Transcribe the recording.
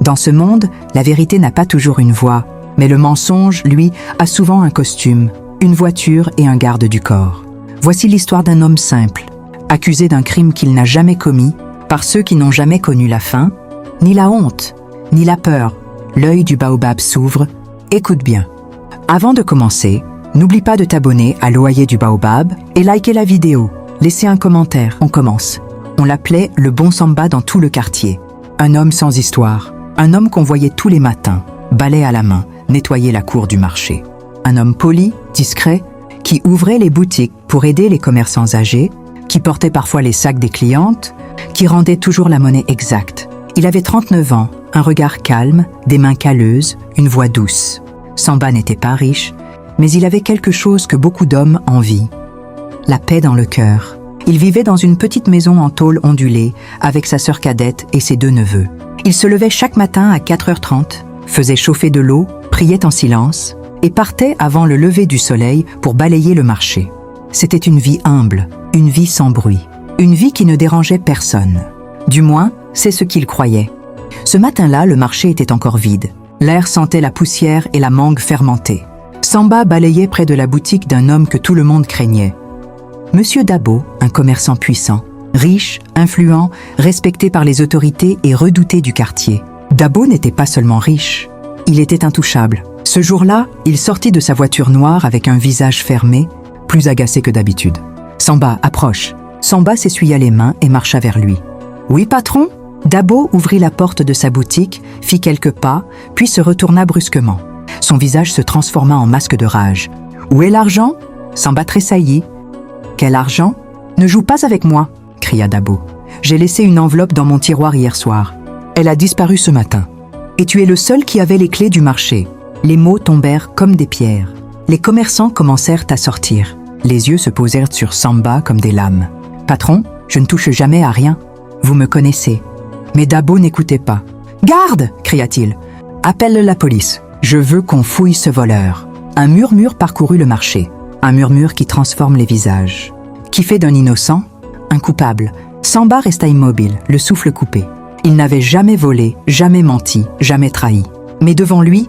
Dans ce monde, la vérité n'a pas toujours une voix, mais le mensonge, lui, a souvent un costume, une voiture et un garde du corps. Voici l'histoire d'un homme simple, accusé d'un crime qu'il n'a jamais commis par ceux qui n'ont jamais connu la faim, ni la honte, ni la peur. L'œil du baobab s'ouvre. Écoute bien. Avant de commencer, n'oublie pas de t'abonner à l'Oyer du Baobab et liker la vidéo. Laissez un commentaire. On commence. On l'appelait le bon Samba dans tout le quartier. Un homme sans histoire. Un homme qu'on voyait tous les matins, balai à la main, nettoyer la cour du marché. Un homme poli, discret, qui ouvrait les boutiques pour aider les commerçants âgés, qui portait parfois les sacs des clientes, qui rendait toujours la monnaie exacte. Il avait 39 ans, un regard calme, des mains calleuses, une voix douce. Samba n'était pas riche, mais il avait quelque chose que beaucoup d'hommes envient. La paix dans le cœur. Il vivait dans une petite maison en tôle ondulée, avec sa sœur cadette et ses 2 neveux. Il se levait chaque matin à 4h30, faisait chauffer de l'eau, priait en silence, et partait avant le lever du soleil pour balayer le marché. C'était une vie humble, une vie sans bruit, une vie qui ne dérangeait personne. Du moins, c'est ce qu'il croyait. Ce matin-là, le marché était encore vide. L'air sentait la poussière et la mangue fermentée. Samba balayait près de la boutique d'un homme que tout le monde craignait. Monsieur Dabo, un commerçant puissant, riche, influent, respecté par les autorités et redouté du quartier. Dabo n'était pas seulement riche, il était intouchable. Ce jour-là, il sortit de sa voiture noire avec un visage fermé, plus agacé que d'habitude. « Samba, approche !» Samba s'essuya les mains et marcha vers lui. « Oui, patron ?» Dabo ouvrit la porte de sa boutique, fit quelques pas, puis se retourna brusquement. Son visage se transforma en masque de rage. « Où est l'argent ?» Samba tressaillit. « Quel argent ? Ne joue pas avec moi !» cria Dabo. « J'ai laissé une enveloppe dans mon tiroir hier soir. Elle a disparu ce matin. Et tu es le seul qui avait les clés du marché. » Les mots tombèrent comme des pierres. Les commerçants commencèrent à sortir. Les yeux se posèrent sur Samba comme des lames. « Patron, je ne touche jamais à rien. Vous me connaissez. » Mais Dabo n'écoutait pas. « Garde !» cria-t-il. « Appelle la police. Je veux qu'on fouille ce voleur. » Un murmure parcourut le marché. Un murmure qui transforme les visages. Qui fait d'un innocent un coupable. Samba resta immobile, le souffle coupé. Il n'avait jamais volé, jamais menti, jamais trahi. Mais devant lui,